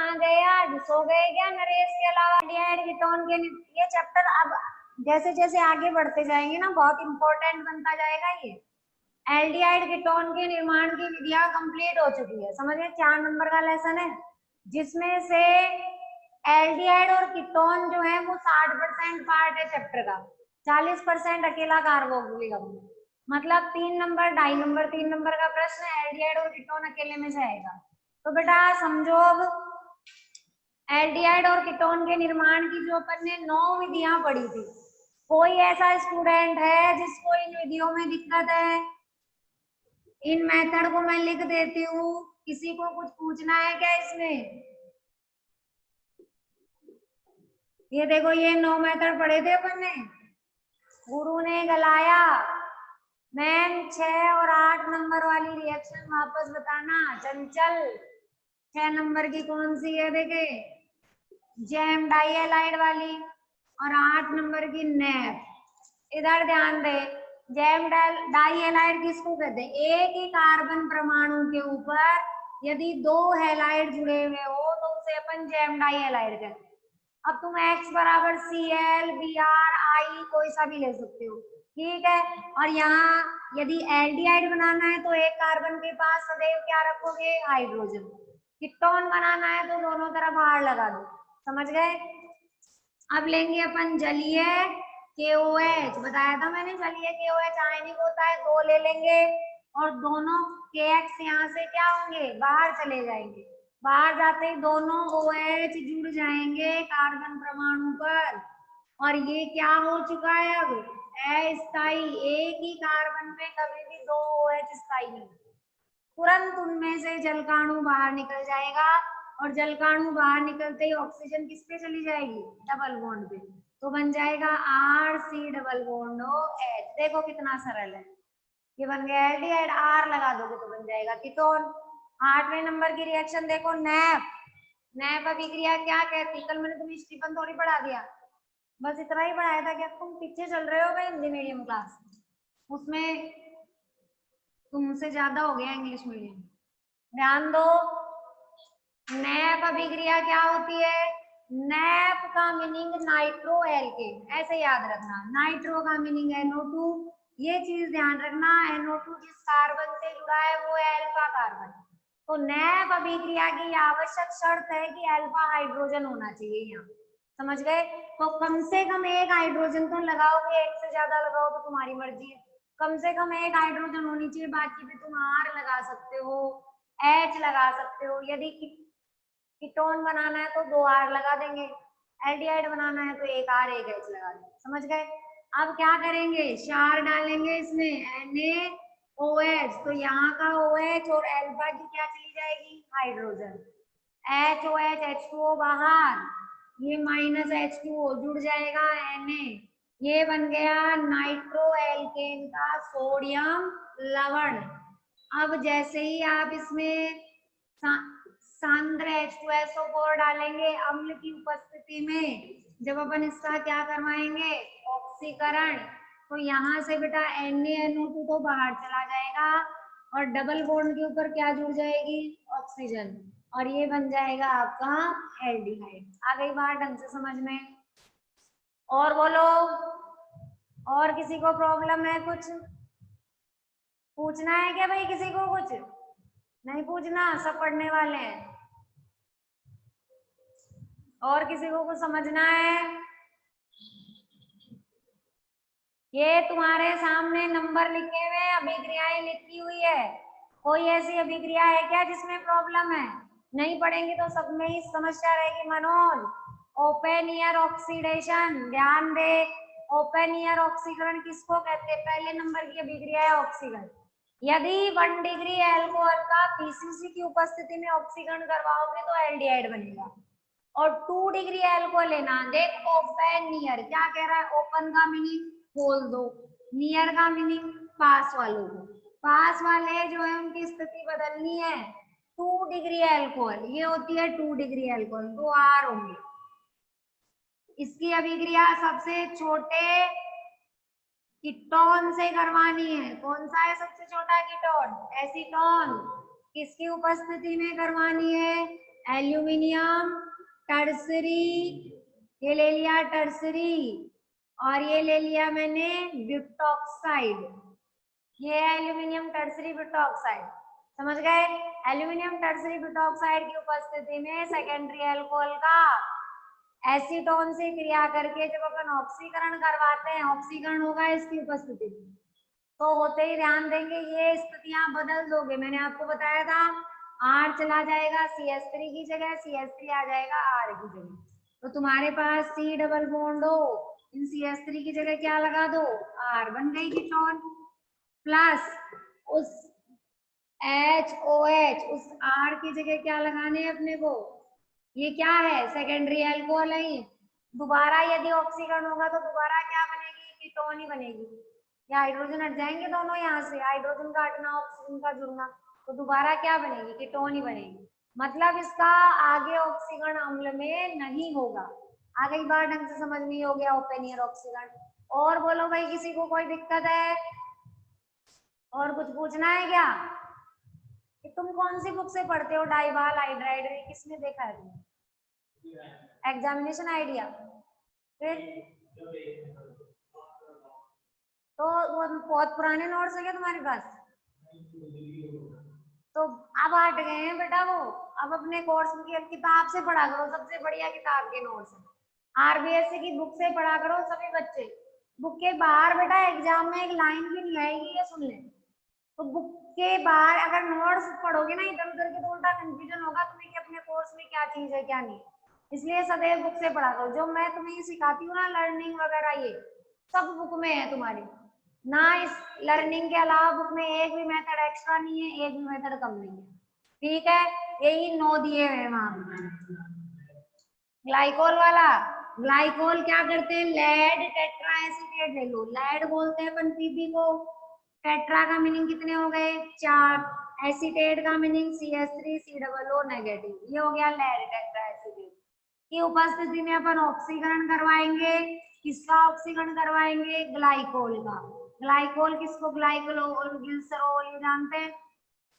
कहाँ गए? आज सो गए क्या नरेश के अलावा? एल्डिहाइड कीटोन के ये चैप्टर अब जैसे जैसे आगे बढ़ते जाएंगे ना बहुत इंपॉर्टेंट बनता जाएगा ये। एल्डिहाइड कीटोन के निर्माण की विधियां कंप्लीट हो चुकी है, समझ गए? 4 नंबर का लेसन है जिसमें से एल्डिहाइड और कीटोन जो है वो 60% पार्ट है चैप्टर का, 40% अकेला कार्बोक्सिलिक अम्ल। मतलब 3 नंबर 2.5 नंबर 3 नंबर का प्रश्न एल्डिहाइड और कीटोन अकेले में से आएगा। तो बेटा समझो अब एल्डिहाइड और कीटोन के निर्माण की जो अपन ने 9 विधियां पढ़ी थी, कोई ऐसा स्टूडेंट है जिसको इन विधियों में दिक्कत है? इन मेथड को मैं लिख देती हूँ, किसी को कुछ पूछना है क्या इसमें? ये देखो ये 9 मेथड पढ़े थे अपन ने, गुरु ने गलाया। मैम 6 और 8 नंबर वाली रिएक्शन वापस बताना। चंचल 6 नंबर की कौन सी है देखे? जैम डाइएलाइड वाली। और 8 नंबर की नैप। इधर ध्यान दे, जैम डाइएलाइड किसको कहते हैं? एक ही कार्बन परमाणु के ऊपर यदि 2 हैलाइड जुड़े हुए हो तो उसे अपन जैम डाइएलाइड कहते हैं। अब तुम x बराबर Cl Br I कोई सा भी ले सकते हो, ठीक है। और यहाँ यदि एल्डिहाइड बनाना है तो एक कार्बन के पास सदैव क्या रखोगे? हाइड्रोजन। कीटोन बनाना है तो दोनों तरफ R लगा दो, समझ गए? अब लेंगे अपन जलीय KOH, बताया था मैंने जलीय KOH आयनिक होता है, 2 ले लेंगे और दोनों KX यहाँ से क्या होंगे? बाहर चले जाएंगे। बाहर जाते ही दोनों OH जुड़ जाएंगे कार्बन परमाणु पर, और ये क्या हो चुका है अब? अस्थाई। एक ही कार्बन पे कभी भी 2 OH स्थाई नहीं, तुरंत उनमें से जलकाणु बाहर निकल जाएगा, और जलकाणु बाहर निकलते ही ऑक्सीजन किस पे चली जाएगी? डबल बॉन्ड पे, तो बन जाएगा RC डबल बॉन्ड OH। देखो कितना सरल है, ये बन गया एल्डिहाइड। R लगा दोगे तो बन जाएगा कीटोन। 8वें नंबर की रिएक्शन देखो, नैप। नैप अभिक्रिया क्या कहती? कल मैंने तुम्हें स्टीफन थोड़ी पढ़ा दिया, बस इतना ही पढ़ाया था। क्या तुम पीछे चल रहे हो हिंदी मीडियम क्लास? उसमें तुमसे ज्यादा हो गया इंग्लिश मीडियम। ध्यान दो, नैप अभिक्रिया क्या होती है? नैप का मीनिंग नाइट्रो एल्केन, ऐसे याद रखना। नाइट्रो का मीनिंग NO2, ये चीज ध्यान रखना। NO2 जिस कार्बन से जुड़ा है वो है अल्फा कार्बन। तो नैप अभिक्रिया की आवश्यक शर्त है कि अल्फा हाइड्रोजन होना चाहिए यहाँ, समझ गए? तो कम से कम एक हाइड्रोजन तो लगाओगे, एक से ज्यादा लगाओ तो तुम्हारी मर्जी है। कम से कम एक हाइड्रोजन होनी चाहिए, बाकी पे तुम R लगा सकते हो, H लगा सकते हो। यदि कीटोन बनाना है तो 2 R लगा देंगे, एल्डिहाइड बनाना है तो 1 R 1 H लगा देंगे, समझ गए? अब क्या करेंगे? क्षार डालेंगे इसमें NaOH, तो यहाँ का OH और अल्फा की क्या चली जाएगी? हाइड्रोजन। HOH H2O बाहर, ये माइनस H2O जुड़ जाएगा Na, ये बन गया नाइट्रो एल्केन का सोडियम लवण। अब जैसे ही आप इसमें सांद्र H2SO4 डालेंगे अम्ल की उपस्थिति में, जब अपन इसका क्या करवाएंगे? ऑक्सीकरण, तो यहाँ से बेटा NaNO2 तो बाहर चला जाएगा और डबल बॉन्ड के ऊपर क्या जुड़ जाएगी? ऑक्सीजन, और ये बन जाएगा आपका एल्डिहाइड। आ गई बात ढंग से समझ में? और बोलो, और किसी को प्रॉब्लम है? कुछ पूछना है क्या भाई? किसी को कुछ नहीं पूछना, सब पढ़ने वाले हैं। और किसी को कुछ समझना है? ये तुम्हारे सामने नंबर लिखे हुए हैं, अभिक्रियाएं लिखी हुई है। कोई ऐसी अभिक्रिया है क्या जिसमें प्रॉब्लम है? नहीं पढ़ेंगे तो सब में ही समस्या रहेगी। मनोज, ओपन ईयर ऑक्सीडेशन, ध्यान दे। ओपन ईयर ऑक्सीकरण किसको कहते हैं? पहले नंबर की अभिक्रिया है ऑक्सीकरण। यदि 1 डिग्री एल्कोहल का पीसीसी की उपस्थिति में ऑक्सीकरण करवाओगे तो एल्डिहाइड बनेगा। और 2 डिग्री एल्कोहल लेना, देख ओपन नियर क्या कह रहा है? ओपन का मीनिंग खोल दो, नियर का मीनिंग पास वालों को। पास वाले जो है उनकी स्थिति बदलनी है। 2 डिग्री एल्कोहल, ये होती है 2 डिग्री एल्कोहल, 2 R होंगे। इसकी अभिक्रिया सबसे छोटे कीटोन से करवानी है। कौन सा है सबसे छोटा कीटोन? एसीटोन। किसकी उपस्थिति में करवानी है? एल्यूमिनियम टर्सरी, ये ले लिया टर्सरी, और ये ले लिया मैंने ब्यूटॉक्साइड, ये है एल्यूमिनियम टर्सरी ब्यूटॉक्साइड। समझ गए? एल्यूमिनियम टर्सरी ब्यूटॉक्साइड की उपस्थिति में सेकेंडरी अल्कोहल का एसीटोन से क्रिया करके जब अपन ऑक्सीकरण करवाते हैं, ऑक्सीकरण होगा इसकी उपस्थिति में, तो होते ही ध्यान देंगे ये स्थितियां बदल दोगे। मैंने आपको बताया था R चला जाएगा CH3 की जगह, CH3 आ जाएगा R की जगह। तो तुम्हारे पास C डबल बॉन्ड हो, इन CH3 की जगह क्या लगा दो, R, बन गई कीटोन, प्लस उस HOH, उस R की जगह क्या लगाने हैं अपने को, ये क्या है, सेकेंडरी अल्कोहल है। दोबारा यदि ऑक्सीकरण होगा तो दोबारा क्या बनेगी, कीटोन ही बनेगी। ये हाइड्रोजन हट जाएंगे दोनों यहाँ से, हाइड्रोजन का हटना ऑक्सीजन का जुड़ना, तो दोबारा क्या बनेगी, कीटोन ही बनेगी। मतलब इसका आगे ऑक्सीकरण अम्ल में नहीं होगा। आ गई बात ढंग से समझ में? हो गया ओपन ईयर ऑक्सीकरण। और बोलो भाई, किसी को कोई दिक्कत है और कुछ पूछना है क्या? कि तुम कौन सी बुक से पढ़ते हो, डाइवाल हाइड्राइड, किसने देखा है तुमने? Examination idea. फिर तो वो बहुत पुराने नोट्स है क्या तुम्हारे पास? तो अब हट गए हैं बेटा वो, अब अपने कोर्स की किताब से पढ़ा करो, सबसे बढ़िया किताब के नोट्स है। RBSC की बुक से पढ़ा करो सभी बच्चे। बुक के बाहर बेटा एग्जाम में एक लाइन भी नहीं आएगी, ये सुन ले। तो बुक के बाहर अगर नोट्स पढ़ोगे ना इधर उधर के, तो उल्टा कंफ्यूजन होगा तुम्हें कि अपने कोर्स में क्या चीज है क्या नहीं। इसलिए सदैव बुक से पढ़ा करो। जो मैं तुम्हें ये सिखाती हूँ ना, लर्निंग वगैरह, ये सब बुक में है तुम्हारी ना। इस लर्निंग के अलावा बुक में एक भी मेथड एक्स्ट्रा नहीं है, एक भी मेथड कम नहीं है। ठीक है, यही 9 दिए हुए हैं वहां। ग्लाइकोल वाला, ग्लाइकोल क्या करते हैं, लेड टेट्रा एसीटेट ले लो, लेड बोलते हैं अपन पीपी को। टेट्रा का मीनिंग कितने हो गए, 4। एसीटेट का मीनिंग CH3COO नेगेटिव, ये हो गया लेड टेट्रा एसीटेट की उपस्थिति में अपन ऑक्सीकरण करवाएंगे। किसका ऑक्सीकरण करवाएंगे, ग्लाइकोल का। ग्लाइकोल किसको ग्लाइकोल ग्लिसरॉल जानते हैं,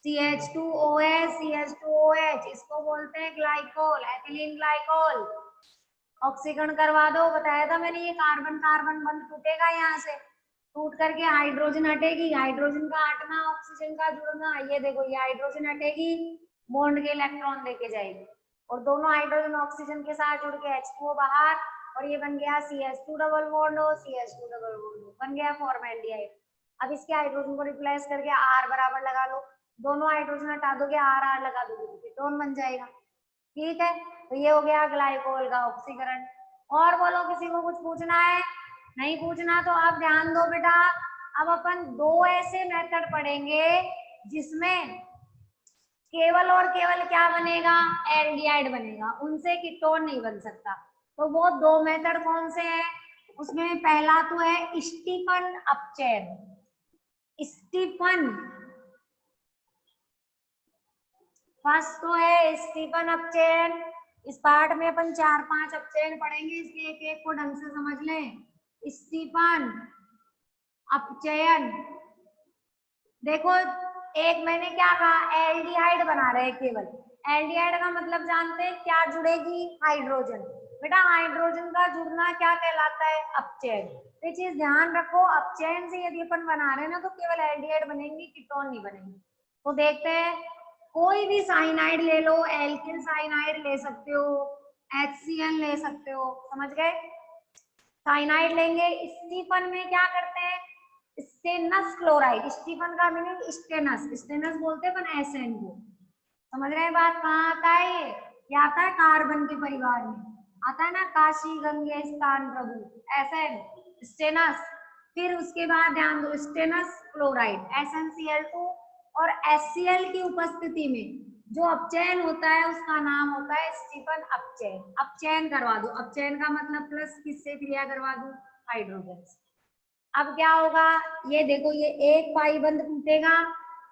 CH2OH, CH2OH इसको बोलते हैं ग्लाइकोल, एथिलीन ग्लाइकोल। ऑक्सीकरण करवा दो, बताया था मैंने, ये कार्बन कार्बन बंद टूटेगा, यहाँ से टूट करके हाइड्रोजन हटेगी, हाइड्रोजन का हटना ऑक्सीजन का जुड़ना, ये देखो ये हाइड्रोजन हटेगी, बॉन्ड के इलेक्ट्रॉन लेके जाएगी, और दोनों हाइड्रोजन ऑक्सीजन के साथ जुड़ के H2O बाहर, और ये बन गया CH2 डबल बॉन्ड हो, CH2 डबल बॉन्ड हो, बन गया फॉर्मेल्डिहाइड। अब इसके हाइड्रोजन को रिप्लेस करके R बराबर लगा लो, दोनों हाइड्रोजन हटा दोगे, R लगा दोगे तो कीटोन बन जाएगा। ठीक है, तो ये हो गया ग्लाइकोल का ऑक्सीकरण। और बोलो, किसी को कुछ पूछना है? नहीं पूछना तो आप ध्यान दो बेटा। अब अपन 2 ऐसे मेथड पढ़ेंगे जिसमें केवल और केवल क्या बनेगा, एल्डिहाइड बनेगा, उनसे कीटोन नहीं बन सकता। तो वो 2 मेथड कौन से हैं? उसमें पहला तो है स्टीफन अपचयन। स्टीफन, फर्स्ट तो है स्टीफन अपचयन। इस पार्ट में अपन 4-5 अपचयन पढ़ेंगे, इसलिए एक एक को ढंग से समझ लें। स्टीफन अपचयन, देखो एक मैंने क्या कहा, एल्डिहाइड बना रहे हैं केवल। एल्डिहाइड का मतलब जानते हैं, क्या जुड़ेगी, हाइड्रोजन। बेटा हाइड्रोजन का जुड़ना क्या कहलाता है, अपचयन। तो ये चीज ध्यान रखो, अपचयन से यदि अपन बना रहे हैं ना तो केवल एल्डिहाइड बनेंगे, कीटोन नहीं बनेंगे। तो देखते हैं, कोई भी साइनाइड ले लो, एल्किल साइनाइड ले सकते हो, HCl ले सकते हो, समझ गए। साइनाइड लेंगे, स्टीफन में क्या करते हैं, स्टेनस क्लोराइड, स्टीफन का मीनिंग स्टेनस, स्टेनस बोलते हैं अपन एसएन को, समझ रहे हैं बात। कहाँ आता है ये आता है कार्बन के परिवार में, आता है ना, काशी गंगे स्थान प्रभु, एसएन स्टेनस। फिर उसके बाद ध्यान दो, स्टेनस क्लोराइड SnCl2 और HCl की उपस्थिति में जो अपचयन होता है उसका नाम होता है स्टीफन अपचयन। अपचयन करवा दो, अपचयन का मतलब प्लस किससे क्रिया करवा दो, हाइड्रोजन से। अब क्या होगा, ये देखो ये एक पाई बंद टूटेगा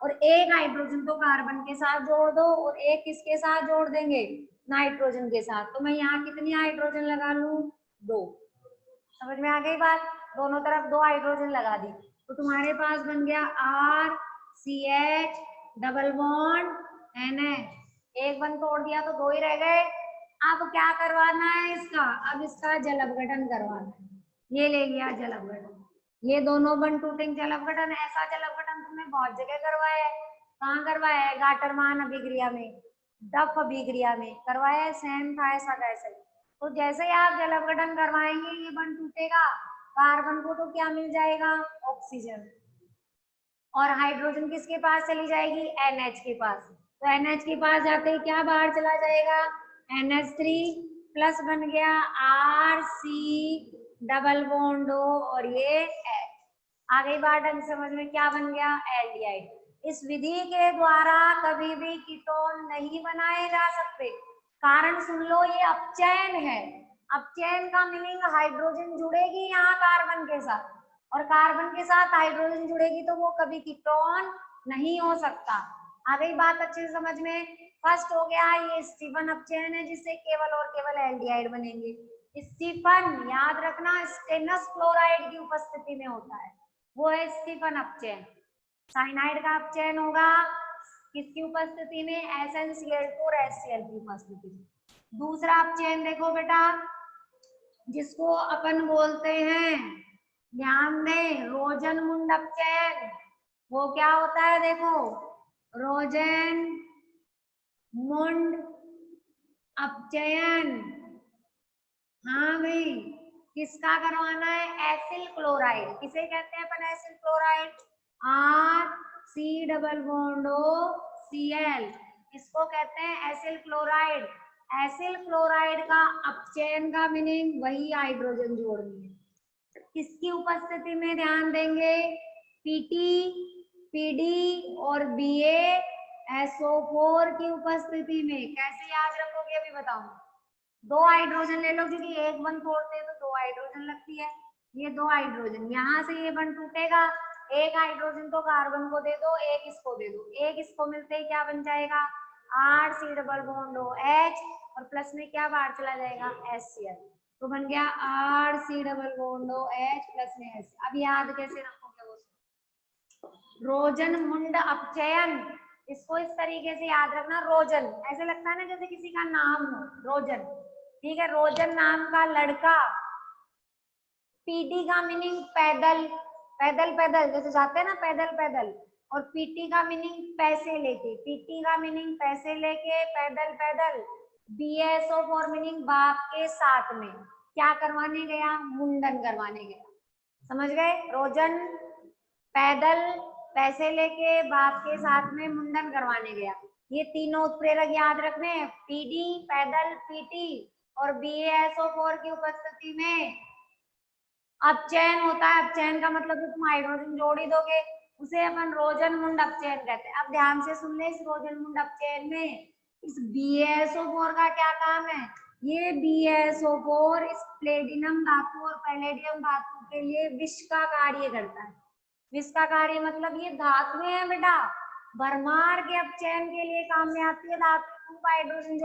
और एक हाइड्रोजन तो कार्बन के साथ जोड़ दो और एक किसके साथ जोड़ देंगे, नाइट्रोजन के साथ। तो मैं यहाँ कितनी हाइड्रोजन लगा लूं, 2। समझ में आ गई बात, दोनों तरफ 2 हाइड्रोजन लगा दी, तो तुम्हारे पास बन गया RCH डबल बॉन्ड NH, एक बंद तोड़ दिया तो 2 ही रह गए। अब क्या करवाना है इसका, अब इसका जल अपघटन करवाना है। ये ले लिया जल अपघटन, ये दोनों बंद टूटेंगे जल अपघटन। ऐसा जल अपघटन तुमने बहुत जगह करवाया है। कहाँ करवाया है, गाटरमान अभिक्रिया में, डफ अभिक्रिया में करवाया है, सेम था ऐसा कैसे। तो जैसे ही आप जल अपघटन करवाएंगे ये बंद टूटेगा, कार्बन को तो क्या मिल जाएगा, ऑक्सीजन, और हाइड्रोजन किसके पास चली जाएगी, NH के पास। तो NH के पास जाते ही क्या बाहर चला जाएगा, NH3 प्लस बन गया RC डबल बॉन्ड O और ये H। आ गई बात ढंग समझ में, क्या बन गया, एल्डिहाइड। इस विधि के द्वारा कभी भी कीटोन नहीं बनाए जा सकते। कारण सुन लो, ये अपचयन है। अपचयन का मीनिंग हाइड्रोजन जुड़ेगी यहाँ कार्बन के साथ, और कार्बन के साथ हाइड्रोजन जुड़ेगी तो वो कभी कीटोन नहीं हो सकता। आ गई बात अच्छे से समझ में। फर्स्ट हो गया ये स्टीफन अपचयन है, जिससे केवल और केवल एल्डिहाइड बनेंगे। स्टीफन याद रखना स्टेनस क्लोराइड की उपस्थिति में होता है, वो है स्टीफन अपचयन। साइनाइड का अपचयन होगा किसकी उपस्थिति में, SnCl2 और HCl की उपस्थिति में। दूसरा अपचयन देखो बेटा, जिसको अपन बोलते हैं, ध्यान दें, रोजन मुंड अपचयन। वो क्या होता है देखो, रोजन मुंड अपचयन। हाँ भाई, किसका करवाना है, एसिल क्लोराइड। किसे कहते हैं अपन acyl chloride, RC double bond OCl, इसको कहते हैं एसिल क्लोराइड। एसिल क्लोराइड का अपचयन का मीनिंग वही हाइड्रोजन जोड़नी है। किसकी उपस्थिति में ध्यान देंगे, PT, PD और BaSO4 की उपस्थिति में। कैसे याद रखोगे अभी बताऊं, 2 हाइड्रोजन ले लो, क्योंकि एक बंद तोड़ते हैं तो 2 हाइड्रोजन लगती है। ये 2 हाइड्रोजन, यहाँ से ये बंद टूटेगा, एक हाइड्रोजन तो कार्बन को दे दो, एक इसको दे दो, एक इसको मिलते ही क्या बन जाएगा, RC डबल बॉन्ड OH, और प्लस में क्या बाहर चला जाएगा, HCl। तो बन गया RC double bond OH plus में H। अब याद कैसे रखोगे वो, रोजन मुंड अपचयन, इसको इस तरीके से याद रखना। रोजन ऐसे लगता है ना जैसे किसी का नाम हो, रोजन, ठीक है। रोजन नाम का लड़का, PD का मीनिंग पैदल, पैदल पैदल जैसे जाते हैं ना, पैदल पैदल, और PT का मीनिंग पैसे लेके, PT का मीनिंग पैसे लेके, पैदल पैदल। BaSO4 मीनिंग बाप के साथ में, क्या करवाने गया, मुंडन करवाने गया। समझ गए, रोजन पैदल पैसे लेके बाप के साथ में मुंडन करवाने गया। ये तीनों उत्प्रेरक याद रखने, PD पैदल, PT और BaSO4 की उपस्थिति में अपचयन होता है। अपचयन का मतलब तुम हाइड्रोजन जोड़ ही दोगे, उसे अपन रोजन मुंड अपचयन कहते हैं। अब ध्यान से सुन ले, इस रोजन मुंड अपचयन में इस BaSO4 का क्या काम है, ये BaSO4 इस प्लेटिनम धातु और पैलेडियम धातु के लिए विष का कार्य करता है। विष का कार्य मतलब ये धातुएं हैं बेटा, भरमार के अपचयन के लिए काम में आती है धातु, हाइड्रोजन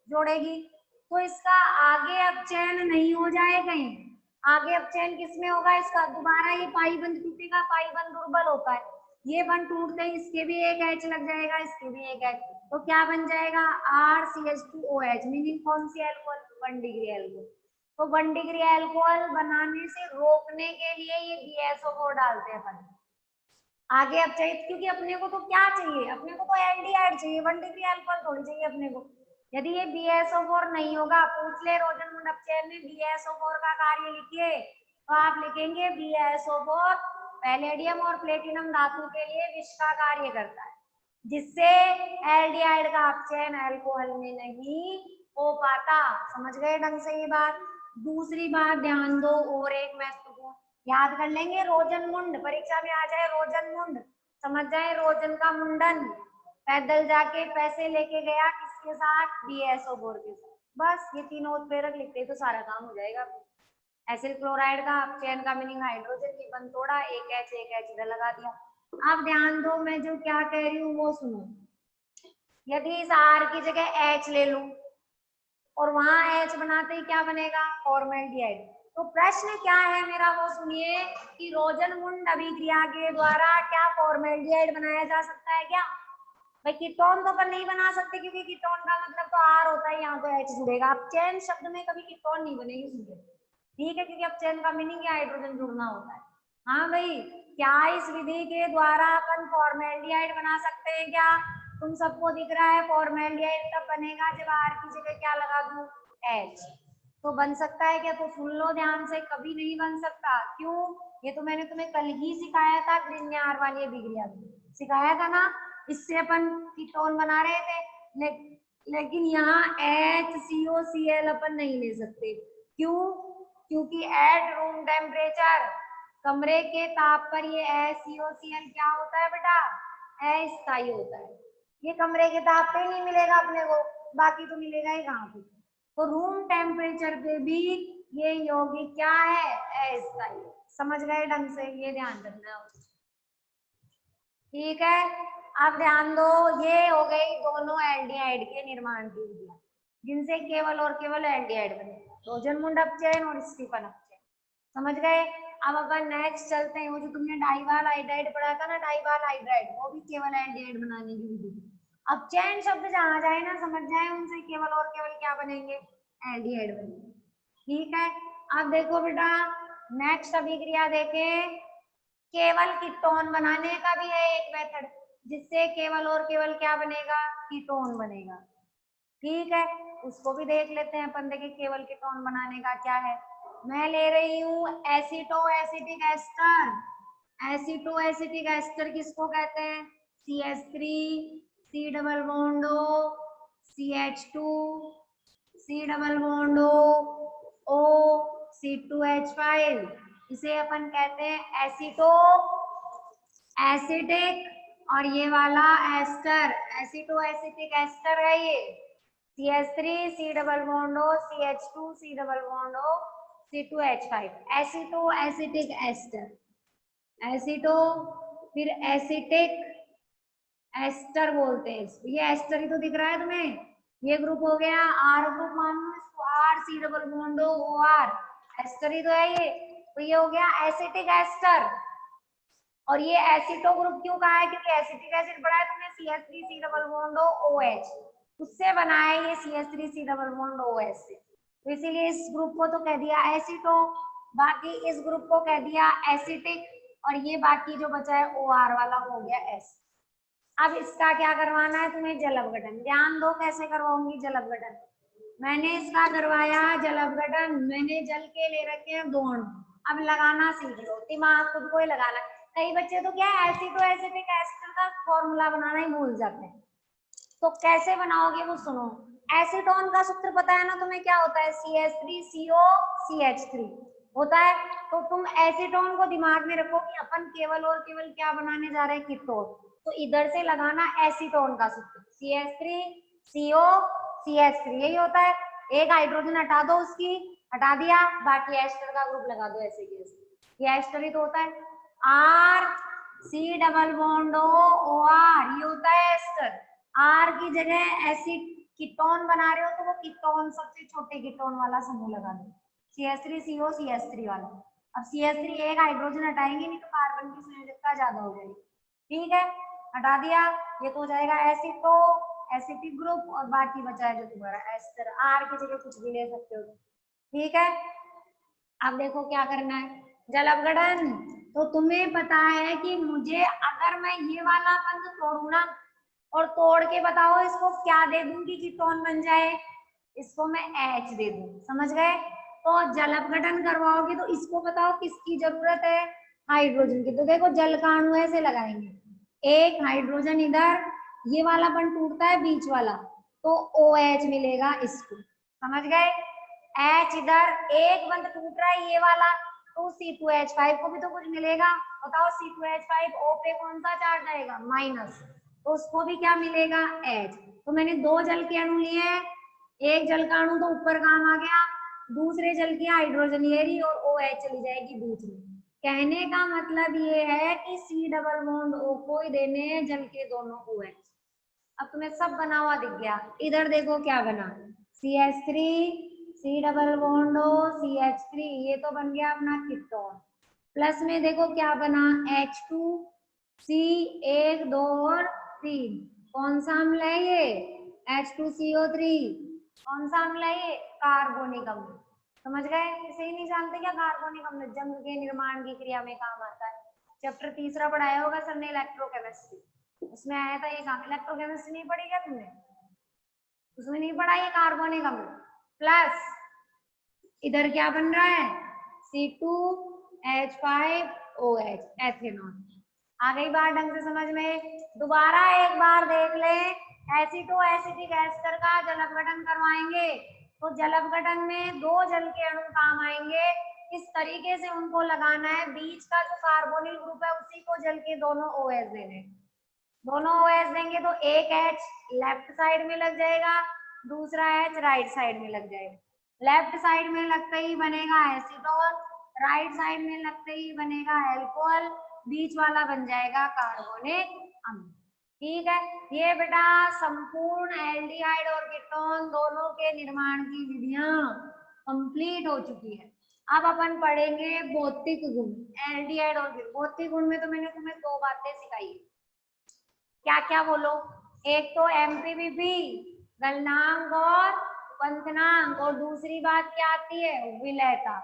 जोड़ेगी। तो इसका आगे अपचयन नहीं हो जाए कहीं, आगे अपचयन किसमें होगा इसका, दोबारा ये पाई बंद टूटेगा, पाई बंद दुर्बल होता है, ये बंद टूटते ही इसके भी एक H लग जाएगा, इसके भी एक H, तो क्या बन जाएगा, RCH2OH। मीनिंग कौन सी एल्कोहल, 1 डिग्री एल्कोहल। तो 1 डिग्री एल्कोहल बनाने से रोकने के लिए ये BaSO4 डालते हैं अपन आगे अपचयन, क्योंकि अपने को तो क्या चाहिए, अपने को तो एल्डिहाइड चाहिए, 1 डिग्री एल्कोहल थोड़ी चाहिए अपने को। यदि ये BaSO4 नहीं होगा, पूछ ले रोजन मुंड अपचयन में BaSO4 का कार्य लिखिए, तो आप लिखेंगे BaSO4 पैलेडियम और प्लेटिनम धातु के लिए विष का कार्य करता है, जिससे एल्डिहाइड का अपचयन अल्कोहल में नहीं हो पाता। समझ गए ढंग से ये बात। दूसरी बात ध्यान दो, और एक महत्वपूर्ण याद कर लेंगे, रोजन मुंड परीक्षा में आ जाए, रोजन मुंड समझ जाए, रोजन का मुंडन पैदल जाके पैसे लेके गया, किसके साथ, BaSO4 के साथ। बस ये तीनों उत्प्रेरक लिखते तो सारा काम हो जाएगा। एसिल क्लोराइड का अपचयन का मीनिंग हाइड्रोजन की बंद तोड़ा, एक H इधर लगा दिया। अब ध्यान दो, मैं जो क्या कह रही हूँ वो सुनो। यदि इस R की जगह H ले लूं और वहां H बनाते ही क्या बनेगा, फॉर्मेल्डिहाइड। तो प्रश्न क्या है मेरा वो सुनिए, कि रोजन मुंड अभिक्रिया के द्वारा क्या फॉर्मेल्डिहाइड बनाया जा सकता है क्या, भाई कीटोन तो अपन नहीं बना सकते क्योंकि कीटोन का मतलब तो आर होता है, यहाँ तो एच जुड़ेगा। अब चेन शब्द में कभी कीटोन नहीं बनेगी सुनिए, ठीक है, क्योंकि अब चेन का मीनिंग क्या, हाइड्रोजन जुड़ना होता है। हाँ भाई, क्या इस विधि के द्वारा अपन फॉर्मेल्डिहाइड बना सकते हैं क्या? तुम सबको दिख रहा है फॉर्मेल्डिहाइड तब बनेगा जब आर की जगह क्या लगा दूं, एच। तो बन सकता है क्या? तो सुन लो ध्यान से, कभी नहीं बन सकता। क्यों? ये तो मैंने तुम्हें कल ही सिखाया था, ग्रिन्यार वाली अभिक्रिया में सिखाया था ना, इससे अपन कीटोन बना रहे थे। लेकिन यहाँ HCOCl अपन नहीं ले सकते। क्यों? क्योंकि एट रूम टेम्परेचर, कमरे के ताप पर ये HCOCl क्या होता है बेटा, अस्थायी होता है। ये कमरे के ताप पे नहीं मिलेगा अपने को, बाकी तो मिलेगा ही कहाँ पे। तो रूम टेम्परेचर पे भी ये यौगिक क्या है, अस्थायी। समझ गए ढंग से? ये ध्यान रखना है, ठीक है। अब ध्यान दो, ये हो गई दोनों एल्डिहाइड के निर्माण की विधियां, जिनसे केवल और केवल एल्डिहाइड बनेगा, रोजनमुंड अपचयन और स्टीफन अपचयन। समझ गए? अब अपन नेक्स्ट चलते हैं, वो जो तुमने डाइवाल हाइड्राइड पढ़ा था ना, डाइवाल हाइड्राइड, वो भी केवल एल्डिहाइड बनाने की विधि। अपचयन शब्द जहां जाए ना समझ जाए, उनसे केवल और केवल क्या बनेंगे, एल्डिहाइड बनेंगे, ठीक है। अब देखो बेटा, नेक्स्ट अभिक्रिया देखें, केवल कीटोन बनाने का भी है एक मेथड, जिससे केवल और केवल क्या बनेगा, कीटोन बनेगा, ठीक है। उसको भी देख लेते हैं अपन, देखें केवल कीटोन बनाने का क्या है। मैं ले रही हूँ aceto acetic ester. Aceto acetic ester किसको कहते हैं, CH3 C double bond O, CH2 C double bond O C2H5, इसे अपन कहते हैं एसीटो एसिटिक, और ये वाला एस्टर, एसीटो एसिटिक एस्टर है ये, CH3 C double bond O, CH2 C double bond O, C2H5, aceto acetic ester, aceto फिर acetic ester बोलते हैं इसको। ये एस्टर ही तो दिख रहा है तुम्हें, ये ग्रुप हो गया आर ग्रुप, मान लो इसको R C double bond O R, ester ही तो है ये। तो ये हो गया एसिटिक एस्टर। और ये एसिटो ग्रुप क्यों कहा है, क्योंकि एसिटिक एसिड बना है तुमने CH3 C double bond OH, उससे बना है ये CH3 C double bond OH से, तो इसीलिए इस ग्रुप को तो कह दिया एसिटो, बाकी इस ग्रुप को कह दिया एसिटिक, और ये बाकी जो बचा है OR वाला हो गया S। अब इसका क्या करवाना है तुम्हें, जल अपघटन। ध्यान दो कैसे करवाऊंगी जल अपघटन। मैंने इसका करवाया जल अपघटन, मैंने जल के ले रखे हैं 2 अणु, अब लगाना सीख लो, दिमाग खुद को ही लगाना। कई बच्चे तो क्या है एसिटो एसिटिक एस्टर का फॉर्मूला बनाना ही भूल जाते हैं, तो कैसे बनाओगे वो सुनो। एसीटोन का सूत्र पता है ना तुम्हें, क्या होता है, CH3CO CH3 होता है। तो तुम एसीटोन को दिमाग में रखो कि अपन केवल और केवल क्या बनाने जा रहे हैं, कीटोन। तो इधर से लगाना एसीटोन का सूत्र, CH3CO CH3, यही होता है। एक हाइड्रोजन हटा दो उसकी, हटा दिया, बाकी एस्टर का ग्रुप लगा दो ऐसे के ऐसे, ये एस्टर ही तो होता है। R C double bond OR, ये होता है एस्टर। R की जगह एसिड कीटोन बना रहे हो तो वो कीटोन सबसे छोटे कीटोन वाला समूह लगा दो, CH3CO CH3 वाला। अब CH3 एक हाइड्रोजन हटाएंगे नहीं तो कार्बन की संयोजकता ज्यादा हो जाएगी, ठीक है, हटा दिया, ये तो हो जाएगा एसिटो एसिटिक ग्रुप, और बाकी बचा है जो तुम्हारा एस्टर, R की जगह कुछ भी ले सकते हो, ठीक है। अब देखो क्या करना है, जल अपघटन। तो तुम्हें पता है कि मुझे अगर मैं ये वाला बंद तोड़ू ना, और तोड़ के बताओ इसको क्या दे दूं कि कीटोन बन जाए, इसको मैं H दे दूं, समझ गए। तो जल अपघटन करवाओगे तो इसको बताओ किसकी जरूरत है, हाइड्रोजन की। तो देखो जल का अणु ऐसे लगाएंगे, एक हाइड्रोजन इधर, ये वाला बंद टूटता है बीच वाला, तो OH मिलेगा इसको, समझ गए। H इधर, एक बंद टूट रहा है ये वाला, तो C2H5 को भी तो कुछ मिलेगा, बताओ C2H5 O पे कौन सा चार्ज आएगा, माइनस, तो उसको भी क्या मिलेगा, H। तो मैंने 2 जल के अणु लिए हैं, एक जल का अणु तो ऊपर काम आ गया, दूसरे जल की हाइड्रोजन ले रही और OH चली जाएगी बीच में। कहने का मतलब ये है कि C डबल बॉन्ड O को ही देने हैं जल के दोनों OH। अब तुम्हें सब बना हुआ दिख गया, इधर देखो क्या बना, CH3 C double bond O CH3, ये तो बन गया अपना कीटोन। प्लस में देखो क्या बना, H2 C 1 2 और 3, कौन सा अम्ल है ये? H2CO3। कौन सा अम्ल है ये? कार्बोनिक अम्ल। समझ गए? इसे ही नहीं जानते क्या कार्बोनिक अम्ल जंग के निर्माण की क्रिया में काम आता है। चैप्टर तीसरा पढ़ाया होगा सर ने इलेक्ट्रोकेमिस्ट्री, उसमें आया था ये काम। इलेक्ट्रोकेमिस्ट्री नहीं पढ़ी क्या तुमने? उसमें नहीं पढ़ा ये कार्बोनिक अम्ल। प्लस इधर क्या बन रहा है? C2H5OH ethanol. आ गई बात ढंग से समझ में? दोबारा एक बार देख ले, एसिटो एसिटिक एस्टर का जल अपघटन करवाएंगे तो जल अपघटन में दो जल के अणु काम आएंगे। इस तरीके से उनको लगाना है, बीच का जो कार्बोनिल ग्रुप है उसी को जल के दोनों OH देने। दोनों OH देंगे तो एक H लेफ्ट साइड में लग जाएगा, दूसरा H राइट साइड में लग जाएगा। लेफ्ट साइड में लगते ही बनेगा एसीटोन, राइट साइड में लगते ही बनेगा एल्कोहल, बीच वाला बन जाएगा कार्बोनिक अम्ल। ठीक है, ये बेटा संपूर्ण एल्डिहाइड और कीटोन दोनों के निर्माण की विधियां कंप्लीट हो चुकी है। अब अपन पढ़ेंगे भौतिक गुण एल्डिहाइड और भौतिक गुण में तो मैंने तुम्हें दो बातें सिखाई है। क्या क्या बोलो? एक तो MPBP गलनांक और क्वथनांक, और दूसरी बात क्या आती है? विलयता।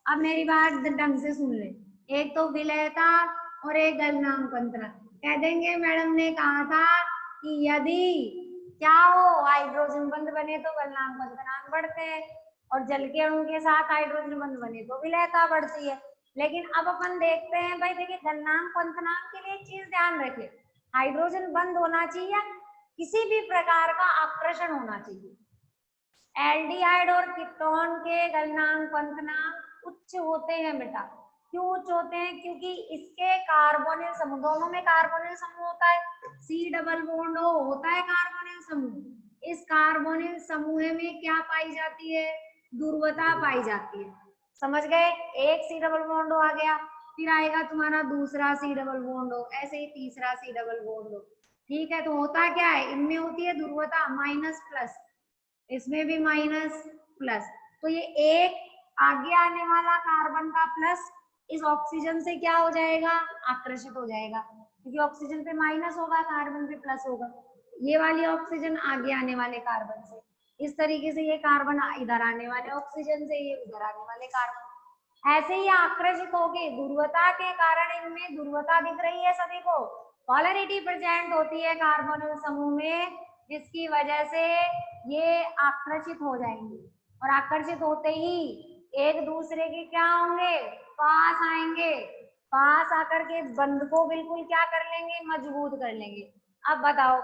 अब मेरी बात ढंग से सुन ले, एक तो विलयता और एक गलनांक क्वथनांक। कह देंगे मैडम ने कहा था कि यदि क्या हो हाइड्रोजन बंध बने तो गलनांक क्वथनांक बढ़ते हैं, और जल के अणु के साथ हाइड्रोजन बंध बने तो विलयता बढ़ती है। लेकिन अब अपन देखते हैं भाई, देखिए गलनांक क्वथनांक के लिए एक चीज ध्यान रखें, हाइड्रोजन बंद होना चाहिए, किसी भी प्रकार का आकर्षण होना चाहिए। एल्डिहाइड और कीटोन के गलनांक क्वथनांक उच्च होते हैं बेटा। क्यों उच्च होते हैं? क्योंकि इसके कार्बोनिल समूह, दोनों में कार्बोनिल समूह होता है, C डबल बॉन्ड O होता है कार्बोनिल समूह। इस कार्बोनिल समूह में क्या पाई जाती है? ध्रुवता पाई जाती है। समझ गए? एक C डबल बॉन्ड O आ गया, फिर आएगा तुम्हारा दूसरा C डबल बॉन्ड O, ऐसे ही तीसरा C डबल बॉन्ड O। ठीक है, तो होता क्या है, इनमें होती है ध्रुवता माइनस प्लस, इसमें भी माइनस प्लस। तो ये एक आगे आने वाला कार्बन का प्लस इस ऑक्सीजन से क्या हो जाएगा? आकर्षित हो जाएगा, क्योंकि ऑक्सीजन पे माइनस होगा, कार्बन पे प्लस होगा। ये वाली ऑक्सीजन आगे आने वाले कार्बन से, इस तरीके से ये कार्बन इधर आने वाले ऑक्सीजन से, ये उधर आने वाले कार्बन, ऐसे ही आकर्षित होके ध्रुवता के कारण इनमें ध्रुवता दिख रही है सभी को, पॉलरिटी प्रेजेंट होती है कार्बोनिल समूह में, जिसकी वजह से ये आकर्षित हो जाएंगे, और आकर्षित होते ही एक दूसरे के क्या होंगे? पास आएंगे। पास आकर के बंध को बिल्कुल क्या कर लेंगे? मजबूत कर लेंगे। अब बताओ,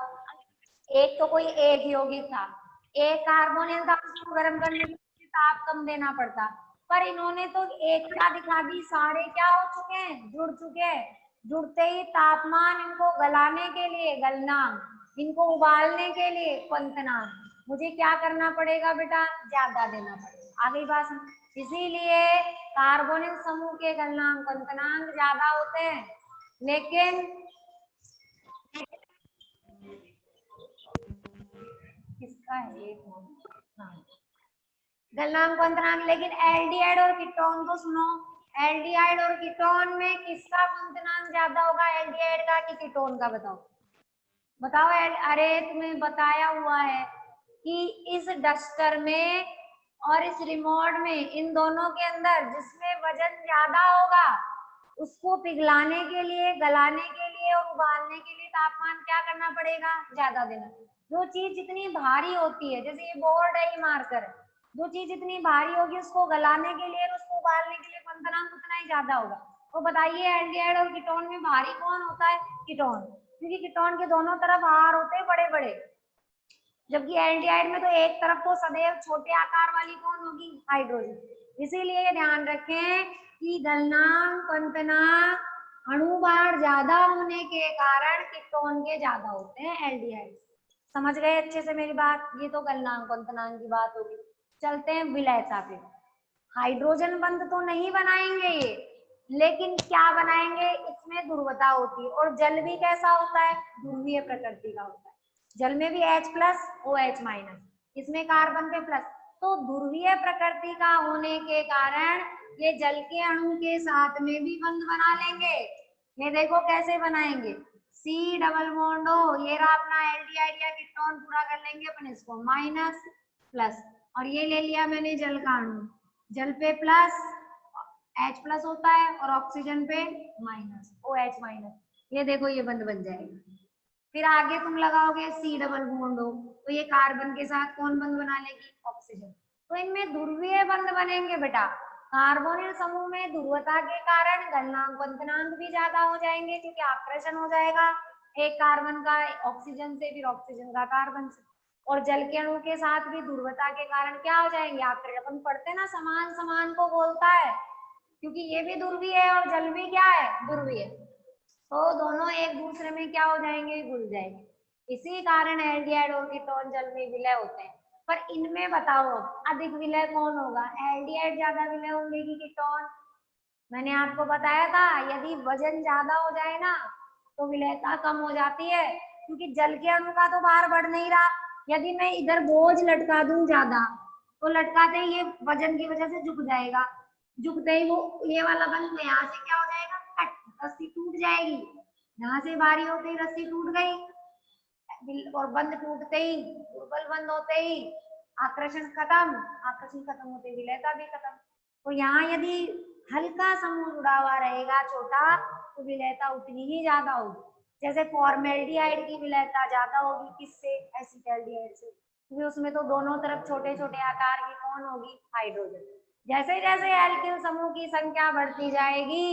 एक तो कोई एक यौगिक था, एक कार्बोनिल था, उसको गर्म करने के लिए ताप कम देना पड़ता, पर इन्होंने तो एकता दिखा दी, सारे क्या हो चुके हैं? जुड़ चुके हैं। जुड़ते ही तापमान इनको गलाने के लिए गलनांक, इनको उबालने के लिए क्वथनांक, मुझे क्या करना पड़ेगा बेटा? ज्यादा देना पड़ेगा। आ गई बात? इसीलिए कार्बोनिल समूह के गलनांक क्वथनांक ज्यादा होते हैं, लेकिन किसका है? हाँ, गलनांक क्वथनांक। लेकिन एल्डिहाइड और कीटोन को सुनो, एल्डिहाइड और कीटोन में किसका क्वथनांक ज्यादा होगा? एल्डिहाइड का कि कीटोन का? बताओ बताओ। अरे तुम्हें बताया हुआ है कि इस डस्टर में और इस रिमोट में, इन दोनों के अंदर जिसमें वजन ज्यादा होगा उसको पिघलाने के लिए, गलाने के लिए और उबालने के लिए तापमान क्या करना पड़ेगा? ज्यादा देना। जो चीज जितनी भारी होती है, जैसे ये बोर्ड है, ये मार्कर है, जो चीज जितनी भारी होगी उसको गलाने के लिए और उसको उबालने के लिए क्वथनांक उतना ही ज्यादा होगा। तो बताइए एल्डिहाइड और कीटोन में भारी कौन होता है? कीटोन, क्योंकि कीटोन के दोनों तरफ आर होते हैं बड़े बड़े, जबकि एल्डिहाइड में तो एक तरफ तो सदैव छोटे आकार वाली कौन होगी? हाइड्रोजन। इसीलिए ध्यान रखें कि गलनांक क्वथनांक अणुभार ज्यादा होने के कारण कीटोन के ज्यादा होते हैं एल्डिहाइड। समझ गए अच्छे से मेरी बात? ये तो गलनांक क्वथनांक की बात होगी। चलते हैं विलयता पे। हाइड्रोजन बंध तो नहीं बनाएंगे ये, लेकिन क्या बनाएंगे? इसमें ध्रुवता होती है, और जल भी कैसा होता है? ध्रुवीय प्रकृति का होता है। जल में भी H प्लस OH माइनस, इसमें कार्बन पे प्लस। तो ध्रुवीय प्रकृति का होने के कारण ये जल के अणु के साथ में भी बंध बना लेंगे। ये देखो कैसे बनाएंगे, C डबल बॉन्ड O, ये रहा अपना एल्डिहाइड या कीटोन, पूरा कर लेंगे अपन इसको, माइनस प्लस, और ये ले लिया मैंने जल का अणु, जल पे प्लस H प्लस होता है और ऑक्सीजन पे माइनस, OH माइनस, ये देखो ये बंद बन जाएगा। फिर आगे तुम लगाओगे C डबल बॉन्ड O, तो ये कार्बन के साथ कौन बंद बना लेगी, ऑक्सीजन। तो इनमें ध्रुवीय बंध बनेंगे बेटा। कार्बोनिल समूह में ध्रुवता के कारण गलनांक बंधनांक भी ज्यादा हो जाएंगे, क्योंकि आकर्षण हो जाएगा एक कार्बन का ऑक्सीजन से, फिर ऑक्सीजन का कार्बन से। और जल के अणु के साथ भी ध्रुवता के कारण क्या हो जाएंगे, आकर्षण। अपन पढ़ते ना, समान समान को बोलता है, क्योंकि ये भी ध्रुवीय है और जल भी क्या है, ध्रुवीय। तो दोनों एक दूसरे में क्या हो जाएंगे, घुल जाएंगे। इसी कारण एल्डिहाइड और कीटोन जल में विलय होते हैं। पर इनमें बताओ अब अधिक विलय कौन होगा, एल्डिहाइड ज्यादा विलय होंगे कि कीटोन। मैंने आपको बताया था यदि वजन ज्यादा हो जाए ना तो विलयता कम हो जाती है, क्योंकि जल के अणु का तो भार बढ़ नहीं रहा। यदि मैं इधर बोझ लटका दूं ज्यादा, तो लटकाते ही ये वजन की वजह से झुक जाएगा, झुकते ही वो ये वाला बंध यहाँ से क्या हो जाएगा, कट, रस्सी टूट जाएगी। यहाँ से बारी होते ही रस्सी टूट गई, और बंद टूटते ही, दुर्बल बंद होते ही आकर्षण खत्म, आकर्षण खत्म होते ही विलयता भी खत्म। तो यहाँ यदि हल्का समूह जुड़ा हुआ रहेगा, छोटा, तो विलयता उतनी ही ज्यादा होगी। जैसे फॉर्मेल्डिहाइड की विलयता ज्यादा होगी किससे, एसिटाल्डिहाइड से, क्योंकि उसमें तो दोनों तरफ छोटे छोटे आकार की कौन होगी, हाइड्रोजन। जैसे जैसे एल्किल समूह की संख्या बढ़ती जाएगी,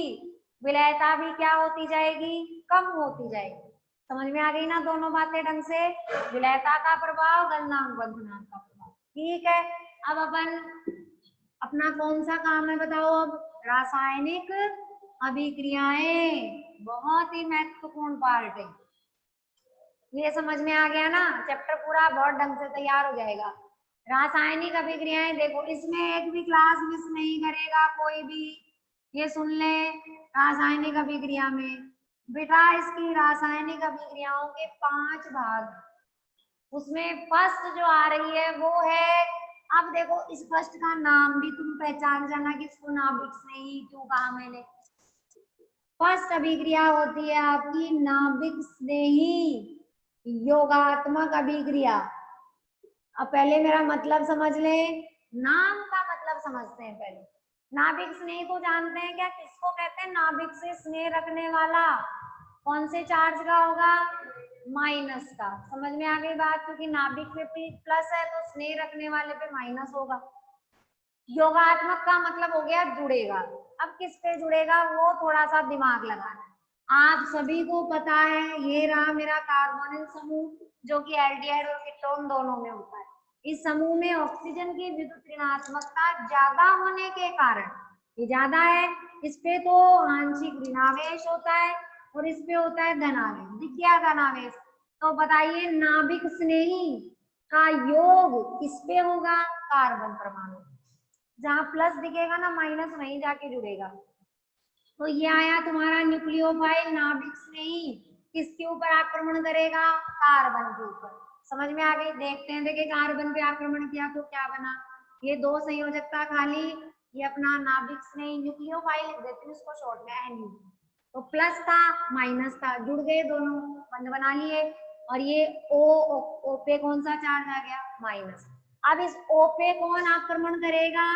विलयता भी क्या होती जाएगी, कम होती जाएगी। समझ में आ गई ना दोनों बातें ढंग से, विलयता का प्रभाव, गलनांक बंधनांक का प्रभाव। ठीक है, अब अपन अपना कौन सा काम है बताओ अब, रासायनिक अभिक्रियाएं, बहुत ही महत्वपूर्ण पार्ट है। ये समझ में आ गया ना, चैप्टर पूरा बहुत ढंग से तैयार हो जाएगा। रासायनिक अभिक्रियाएं, देखो इसमें एक भी क्लास मिस नहीं करेगा कोई भी, ये सुन ले। रासायनिक अभिक्रिया में बेटा इसकी रासायनिक अभिक्रियाओं के 5 भाग, उसमें फर्स्ट जो आ रही है वो है, अब देखो इस फर्स्ट का नाम भी तुम पहचान जाना कि इसको नाभिक स्नेही क्यों कहा मैंने। फर्स्ट अभिक्रिया होती है आपकी नाभिक स्नेही योगात्मक अभिक्रिया। अब पहले मेरा मतलब समझ ले, नाम का मतलब समझते हैं पहले। नाभिक स्नेह को जानते हैं क्या, किसको कहते हैं, नाभिक से स्नेह रखने वाला। कौन से चार्ज का होगा, माइनस का। समझ में आ गई बात, क्योंकि नाभिक पे प्लस है तो स्नेह रखने वाले पे माइनस होगा। योगात्मक का मतलब हो गया जुड़ेगा। अब किस पे जुड़ेगा वो थोड़ा सा दिमाग लगाना। आप सभी को पता है ये रहा मेरा कार्बोनिल समूह, जो कि एल्डिहाइड और कीटोन दोनों में होता है। इस समूह में ऑक्सीजन की विद्युत ऋणात्मकता ज्यादा होने के कारण, ये ज्यादा है, इस पे तो आंशिक ऋणावेश होता है और इस पे होता है धनावेश। दिख गया धनावेश, तो बताइए नाभिक स्नेही का योग किस पे होगा, कार्बन परमाणु। जहां प्लस दिखेगा ना माइनस वहीं जाके जुड़ेगा। तो ये आया तुम्हारा न्यूक्लियोफाइल नाभिक स्नेही, किसके ऊपर आक्रमण करेगा, कार्बन के ऊपर। समझ में आ गई, देखते हैं, देखिए कार्बन पे आक्रमण किया तो क्या बना, ये दो संयोजकता खाली, ये अपना नाभिक स्नेही न्यूक्लियोफाइल लिख देते हैं इसको शॉर्ट में एनयू। तो प्लस था माइनस था, जुड़ गए दोनों, बंद बना लिए। और ये ओ पे कौन सा चार्ज आ गया, माइनस। अब इस O पे कौन आक्रमण करेगा,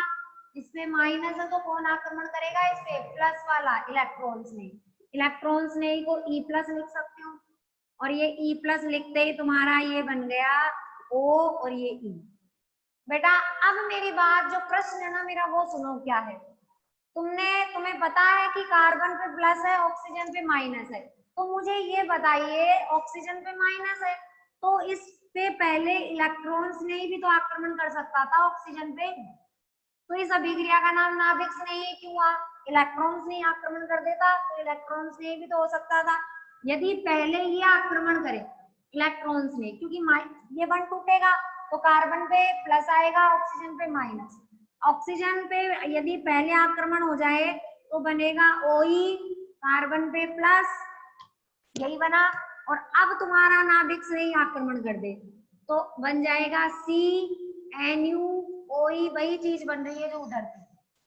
इसमें माइनस है तो कौन आक्रमण करेगा, इस पे प्लस वाला, इलेक्ट्रॉन्स ने। इलेक्ट्रॉन्स ने को E प्लस लिख सकते हो, और ये E प्लस लिखते ही तुम्हारा ये बन गया O और ये E। बेटा अब मेरी बात, जो प्रश्न है ना मेरा वो सुनो क्या है। तुम्हें पता है कि कार्बन पे प्लस है, ऑक्सीजन पे माइनस है, तो मुझे ये बताइए ऑक्सीजन पे माइनस है तो इस पे पहले इलेक्ट्रॉन्स ने भी तो आक्रमण कर सकता था ऑक्सीजन पे, तो इस अभिक्रिया का नाम नाभिक स्नेही क्यों हुआ, इलेक्ट्रॉन्स ने आक्रमण कर देता तो इलेक्ट्रॉन्स ने भी तो हो सकता था। यदि पहले ये आक्रमण करे इलेक्ट्रॉन्स ने, क्योंकि ये बंध टूटेगा तो कार्बन पे प्लस आएगा, ऑक्सीजन पे माइनस। ऑक्सीजन पे यदि पहले आक्रमण हो जाए तो बनेगा OE, कार्बन पे प्लस, यही बना। और अब तुम्हारा नाभिक से ही आक्रमण कर दे तो बन जाएगा CNuOE, वही चीज बन रही है जो उधर थी।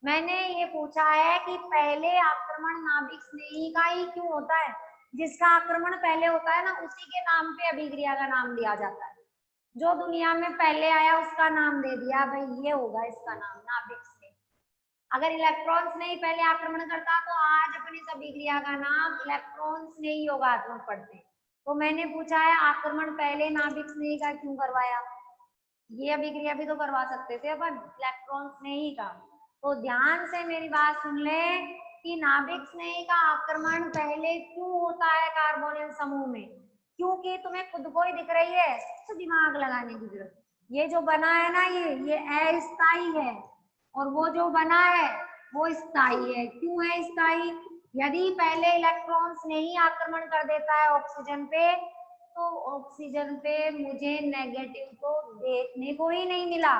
मैंने ये पूछा है कि पहले आक्रमण नाभिक स्नेही का ही क्यों होता है, जिसका आक्रमण पहले होता है ना, उसी के नाम पे अभिक्रिया का नाम दिया जाता है। जो दुनिया में पहले आया उसका नाम दे दिया, भाई ये होगा इसका नाम, नाभिक स्नेही। अगर इलेक्ट्रॉन्स नहीं पहले आक्रमण करता तो आज अपनी इस अभिक्रिया का नाम इलेक्ट्रॉन स्नेही योगात्मक पढ़ते। तो मैंने पूछा है आक्रमण पहले नाभिक स्नेही का क्यों करवाया, ये अभिक्रिया भी तो करवा सकते थे अपन इलेक्ट्रॉन स्नेही का। तो ध्यान से मेरी बात सुन ले कि नाभिक स्नेही का आक्रमण पहले क्यों होता है कार्बोनिल समूह में, क्योंकि तुम्हें खुद को ही दिख रही है तो दिमाग लगाने की जरूरत। ये जो बना है ना, ये अस्थायी है, और वो जो बना है वो स्थायी है। क्यों है स्थायी? यदि पहले इलेक्ट्रॉन स्नेही आक्रमण कर देता है ऑक्सीजन पे, तो ऑक्सीजन पे मुझे नेगेटिव तो देखने को ही नहीं मिला।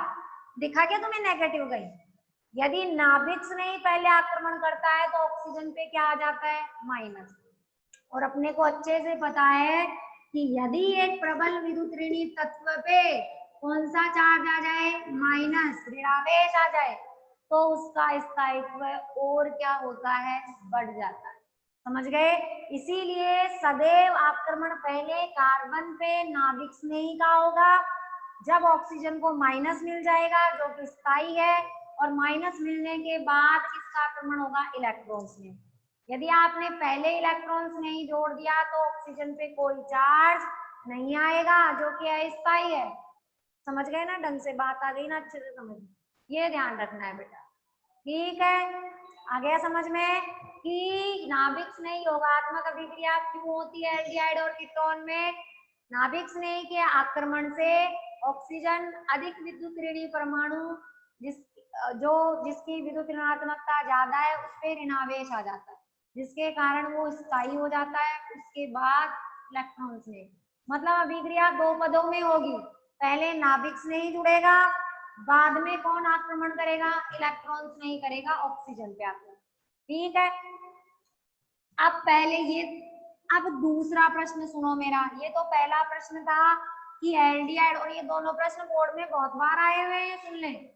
दिखा क्या तुम्हें नेगेटिव कहीं? यदि नाभिक स्नेही पहले आक्रमण करता है तो ऑक्सीजन पे क्या आ जाता है? माइनस। और अपने को अच्छे से पता है कि यदि एक प्रबल विद्युत ऋणी तत्व पे कौन सा चार्ज आ जाए? माइनस, ऋणावेश आ जाए, तो उसका स्थायित्व और क्या होता है? बढ़ जाता है। समझ गए? इसीलिए सदैव आक्रमण पहले कार्बन पे नाभिक स्नेही का होगा। जब ऑक्सीजन को माइनस मिल जाएगा जो कि स्थायी है, और माइनस मिलने के बाद किसका आक्रमण होगा? इलेक्ट्रॉन स्नेही। यदि आपने पहले इलेक्ट्रॉन्स नहीं जोड़ दिया तो ऑक्सीजन पे कोई चार्ज नहीं आएगा जो कि अस्थायी है। समझ गए ना? ढंग से बात आ गई ना? अच्छे से समझ, ये ध्यान रखना है बेटा। ठीक है, आ गया समझ में कि नाभिक स्नेही योगात्मक अभिक्रिया क्यों होती है एल्डिहाइड और कीटोन में? नाभिक स्नेही के आक्रमण से ऑक्सीजन अधिक विद्युत ऋणी परमाणु जिसकी विद्युत ऋणात्मकता ज्यादा है उस पे ऋणावेश आ जाता है, जिसके कारण वो स्थायी हो जाता है। उसके बाद इलेक्ट्रॉन स्नेही, मतलब अभिक्रिया दो पदों में होगी। पहले नाभिक स्नेही जुड़ेगा, बाद में कौन आक्रमण करेगा? इलेक्ट्रॉन स्नेही करेगा ऑक्सीजन पे आक्रमण। ठीक है, अब पहले ये, अब दूसरा प्रश्न सुनो मेरा। ये तो पहला प्रश्न था कि एल्डिहाइड, और ये दोनों प्रश्न बोर्ड में बहुत बार आए हुए हैं, सुन लें।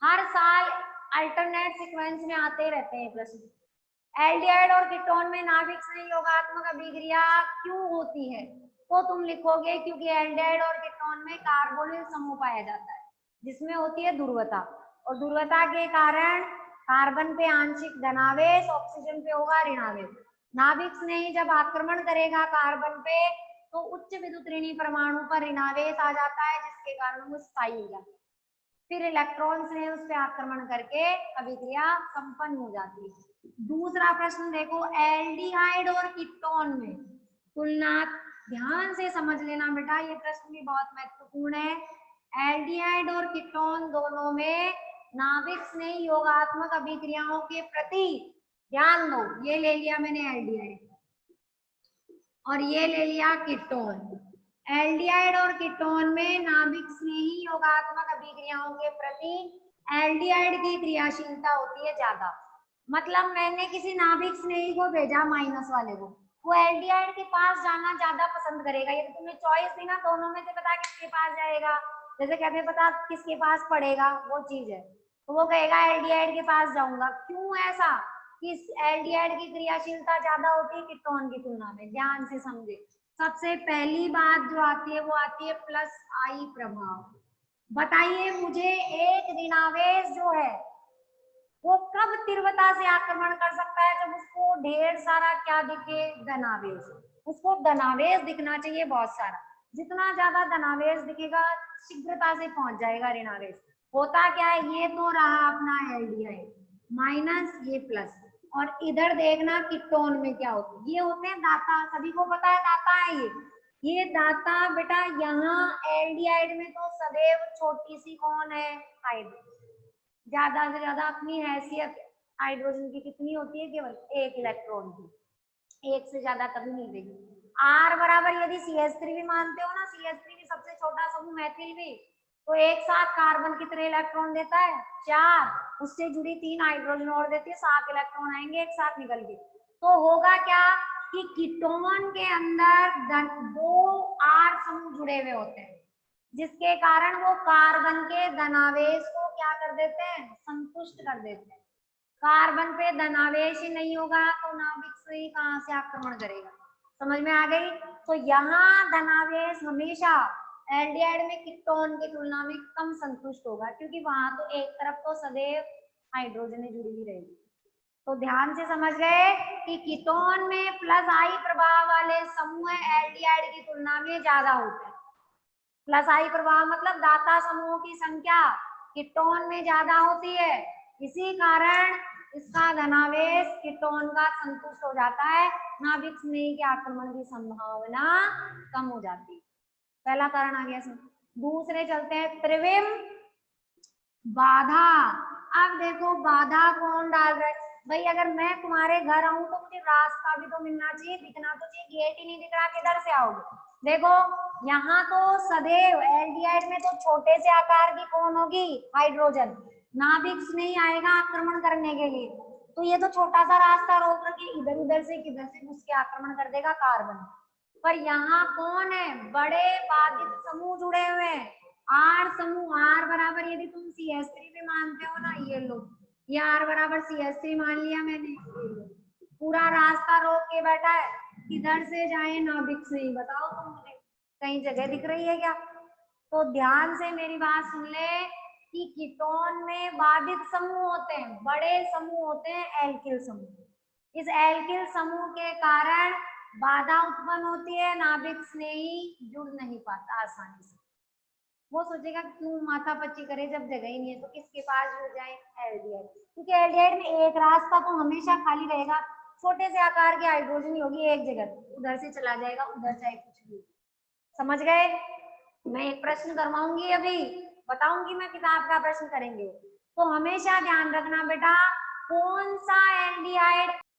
हर साल अल्टरनेट सीक्वेंस में आते रहते हैं प्रश्न। एल्डिहाइड और कीटोन में नाभिक स्नेही योगात्मक अभिक्रिया क्यों होती है? तो तुम लिखोगे क्योंकि एल्डिहाइड और कीटोन में कार्बोनिल समूह पाया जाता है जिसमें होती है ध्रुवता, और ध्रुवता के कारण कार्बन पे आंशिक धनावेश, ऑक्सीजन पे होगा ऋणावेश। नाभिक स्नेही जब आक्रमण करेगा कार्बन पे तो उच्च विद्युत ऋणी परमाणु पर ऋणावेश आ जाता है जिसके कारण वो स्थायी हो जाता है। फिर इलेक्ट्रॉन्स ने उस पर आक्रमण करके अभिक्रिया संपन्न हो जाती है। दूसरा प्रश्न देखो, एल्डिहाइड और कीटोन में तुलना, ध्यान से समझ लेना बेटा, ये प्रश्न भी बहुत महत्वपूर्ण है। एल्डिहाइड और कीटोन दोनों में नाभिक स्नेही योगात्मक अभिक्रियाओं के प्रति ध्यान दो। ये ले लिया मैंने एल्डिहाइड और ये ले लिया कीटोन। एल्डिहाइड और कीटोन में नाभिक स्नेही योगात्मक अभिक्रियाओं के प्रति एल्डिहाइड की क्रियाशीलता होती है ज्यादा। मतलब मैंने किसी नाभिक स्नेही को भेजा माइनस वाले को, वो एल्डिहाइड के पास जाना ज्यादा पसंद करेगा। ये तो तुमने चॉइस दी ना, दोनों में से पता किसके पास जाएगा, जैसे कहते पता किसके पास पड़ेगा, वो चीज है। तो वो कहेगा एल्डिहाइड के पास जाऊंगा। क्यों ऐसा? कि एल्डिहाइड की क्रियाशीलता ज्यादा होती है कीटोन की तुलना में। ध्यान से समझे। सबसे पहली बात जो आती है वो आती है प्लस आई प्रभाव। बताइए मुझे, एक ऋणावेश जो है वो कब तीव्रता से आक्रमण कर सकता है? जब उसको ढेर सारा क्या दिखे? धनावेश। उसको धनावेश दिखना चाहिए बहुत सारा। जितना ज्यादा धनावेश दिखेगा शीघ्रता से पहुंच जाएगा ऋणावेश। होता क्या है, ये तो रहा अपना एल्डिहाइड माइनस, ये प्लस, और इधर देखना कीटोन में क्या होता है। ये होते हैं दाता, सभी को पता है दाता है ये दाता बेटा। यहाँ एल्डिहाइड में तो सदैव छोटी सी कौन है? हाइड्रोजन। ज्यादा से ज्यादा अपनी हैसियत हाइड्रोजन की कितनी होती है? केवल एक इलेक्ट्रॉन की, एक से ज्यादा कभी नहीं देगी। आर बराबर, यदि CH3 भी मानते हो ना, CH3 भी सबसे छोटा समूह मैथिल भी, तो एक साथ कार्बन कितने इलेक्ट्रॉन देता है? 4। उससे जुड़ी 3 हाइड्रोजन और देती है, 7 इलेक्ट्रॉन आएंगे एक साथ निकल के। तो होगा क्या कि कीटोन के अंदर 2 R समूह जुड़े हुए होते हैं, जिसके कारण वो कार्बन के धनावेश को क्या कर देते हैं? संतुष्ट कर देते हैं। कार्बन पे धनावेश ही नहीं होगा तो नाभिक स्नेही कहां से आक्रमण करेगा? समझ में आ गई। तो यहाँ धनावेश हमेशा एल्डिहाइड में कीटोन की तुलना में कम संतुष्ट होगा, क्योंकि वहां तो एक तरफ तो सदैव हाइड्रोजन जुड़ी हुई रहेगी। तो ध्यान से समझ गए कि कीटोन में प्लस आई प्रभाव वाले समूह एल्डिहाइड की तुलना में ज्यादा होते हैं। प्लस आई प्रभाव मतलब दाता समूहों की संख्या कीटोन में ज्यादा होती है, इसी कारण इसका धनावेश कीटोन का संतुष्ट हो जाता है, नाभिक स्नेही के आक्रमण की संभावना कम हो जाती है। पहला कारण आ गया। दूसरे चलते हैं त्रिविम बाधा। अब देखो बाधा कौन डाल रहा है भाई, अगर मैं तुम्हारे घर आऊं तो मुझे रास्ता भी तो मिलना चाहिए, दिखना तो चाहिए, गेट ही नहीं दिख रहा किधर से आओगे। देखो यहाँ तो सदैव एल्डिहाइड में तो छोटे से आकार की कौन होगी, हाइड्रोजन, नाभिक नहीं आएगा आक्रमण करने के लिए, तो ये तो छोटा सा रास्ता रोक रखे इधर उधर से किधर से घुस के आक्रमण कर देगा कार्बन। पर यहाँ कौन है, बड़े बाधित समूह जुड़े हुए हैं, आर समूह, आर बराबर यदि तुम CH3 पे मानते हो ना, ये लो ये आर बराबर CH3 मान लिया मैंने, पूरा रास्ता रोक के बैठा है, किधर से जाए नाभिक से, बताओ तुम मुझे कहीं जगह दिख रही है क्या। तो ध्यान से मेरी बात सुन ले कि कीटोन में बाधित समूह होते हैं, बड़े समूह होते हैं एल्किल समूह, इस एल्किल समूह के कारण बाधा उत्पन्न होती है, नाभिक स्नेही जुड़ नहीं पाता आसानी से। वो सोचेगा क्यों माथा पच्ची करे जब जगह ही नहीं है, तो किसके पास जुड़ जाए, एल्डिहाइड, क्योंकि एल्डिहाइड में एक रास्ता तो हमेशा खाली रहेगा, छोटे से आकार की हाइड्रोजन ही होगी एक जगह, उधर से चला जाएगा उधर, चाहे कुछ भी। समझ गए। मैं एक प्रश्न करवाऊंगी अभी, बताऊंगी मैं किताब का प्रश्न करेंगे, तो हमेशा ध्यान रखना बेटा कौन सा एल्डिहाइड